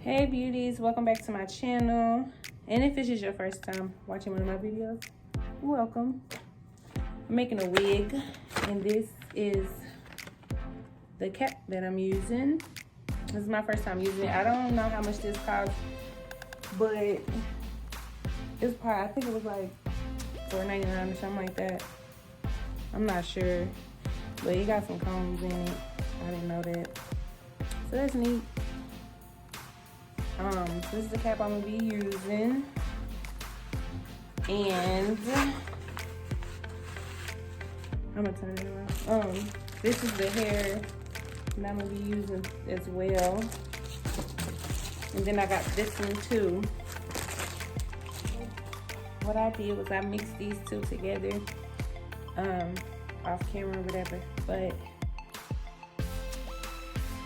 Hey beauties, welcome back to my channel. And if this is your first time watching one of my videos, welcome. I'm making a wig, and this is the cap that I'm using. This is my first time using it. I don't know how much this costs, but it's probably, I think it was like $4.99 or something like that. I'm not sure, but it got some combs in it. I didn't know that, so that's neat. This is the cap I'm gonna be using, and I'm gonna turn it around. This is the hair that I'm gonna be using as well, and then I got this one too. What I did was I mixed these two together, off camera or whatever, but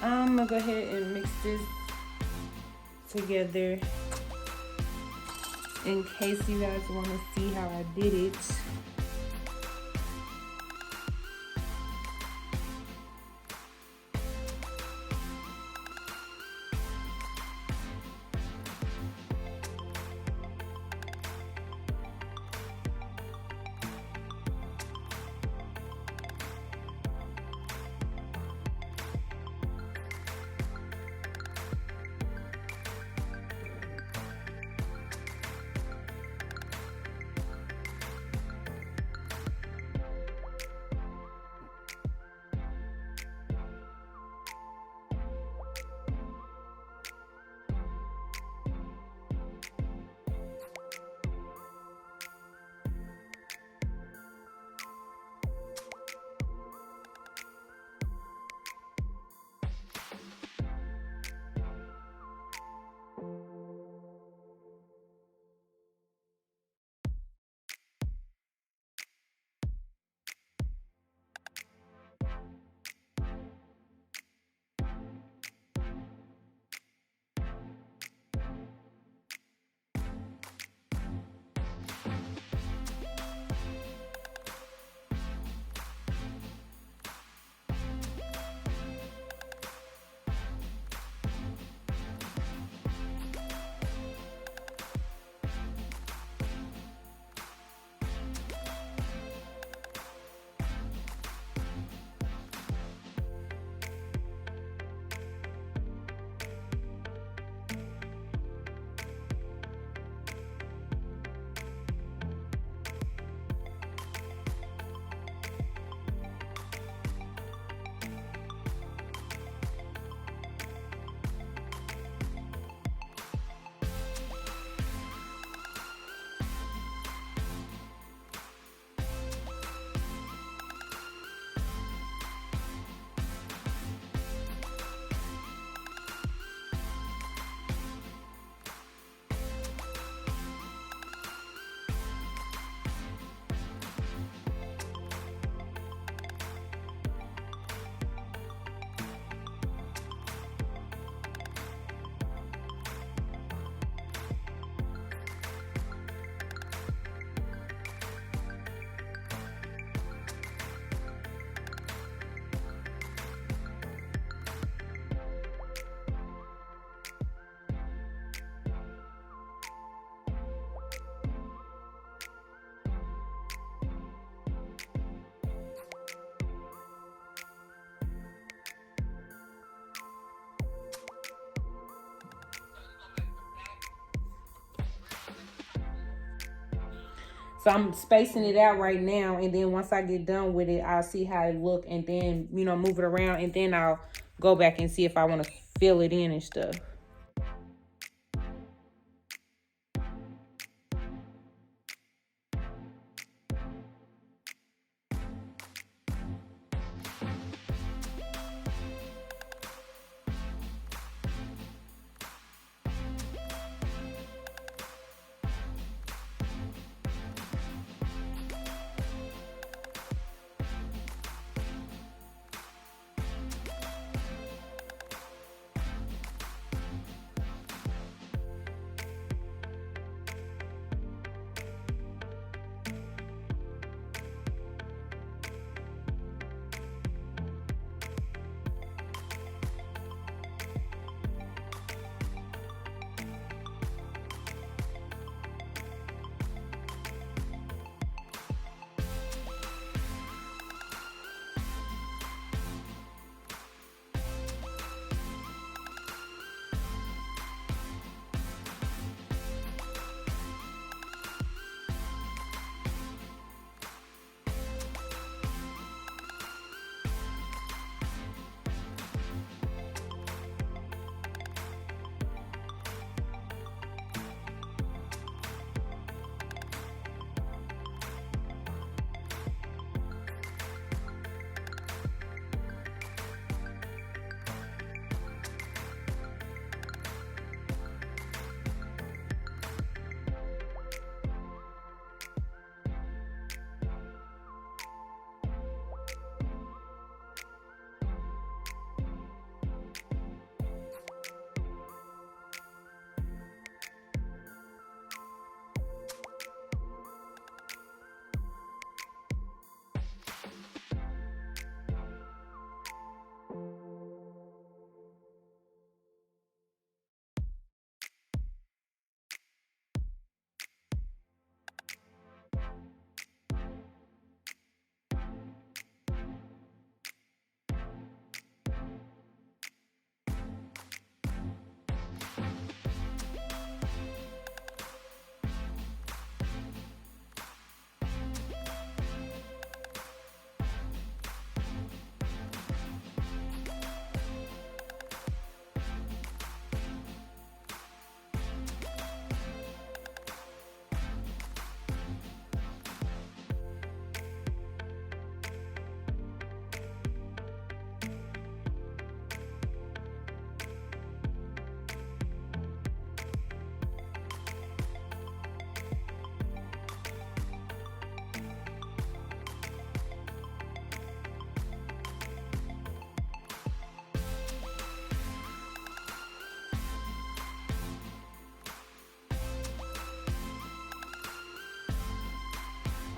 I'm gonna go ahead and mix this together in case you guys want to see how I did it. So I'm spacing it out right now, and then once I get done with it, I'll see how it look, and then, you know, move it around, and then I'll go back and see if I want to fill it in and stuff.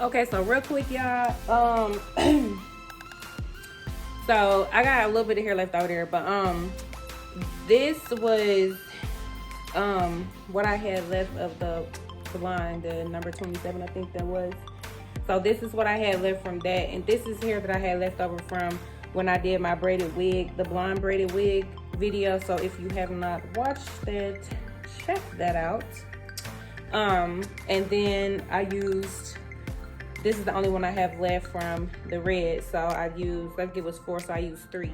Okay, so real quick, y'all. So I got a little bit of hair left over there, but this was what I had left of the blonde, the number 27, I think that was. So this is what I had left from that, and this is hair that I had left over from when I did my braided wig, the blonde braided wig video. So if you have not watched that, check that out. And then I used, this is the only one I have left from the red. So I used, I think it was 4, so I used 3.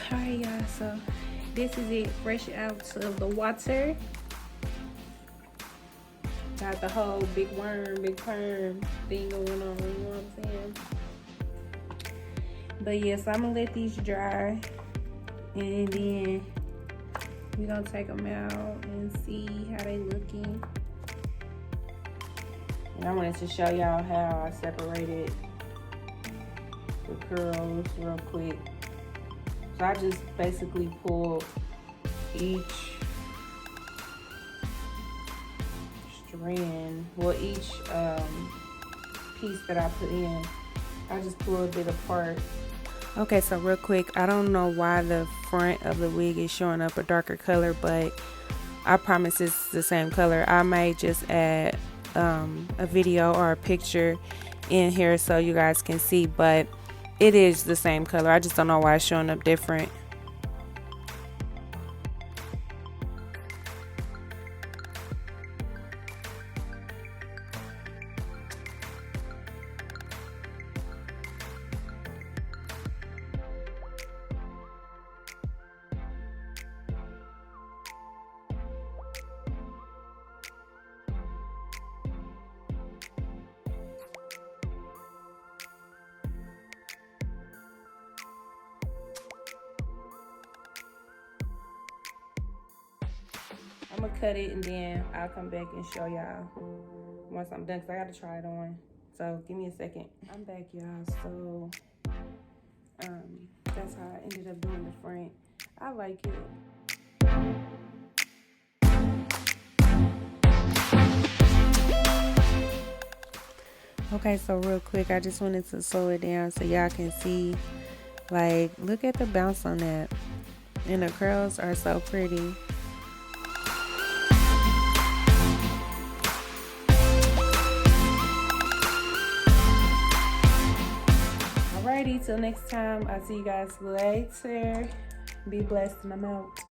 Alright, y'all, so this is it, fresh out of the water. Got the whole big worm, big perm thing going on, you know what I'm saying? But yeah, so I'm gonna let these dry, and then we're gonna take them out and see how they looking. And I wanted to show y'all how I separated the curls real quick. So I just basically pulled each strand, well, each piece that I put in, I just pulled it apart. Okay, so real quick, I don't know why the front of the wig is showing up a darker color, but I promise it's the same color. I may just add a video or a picture in here so you guys can see, but it is the same color. I just don't know why it's showing up different. cut it, and then I'll come back and show y'all once I'm done, because I got to try it on. So give me a second. I'm back, y'all. So that's how I ended up doing the front. I like it. Okay, so real quick, I just wanted to slow it down so y'all can see. Like, look at the bounce on that. And the curls are so pretty. Alrighty, till next time. I'll see you guys later. Be blessed, and I'm out.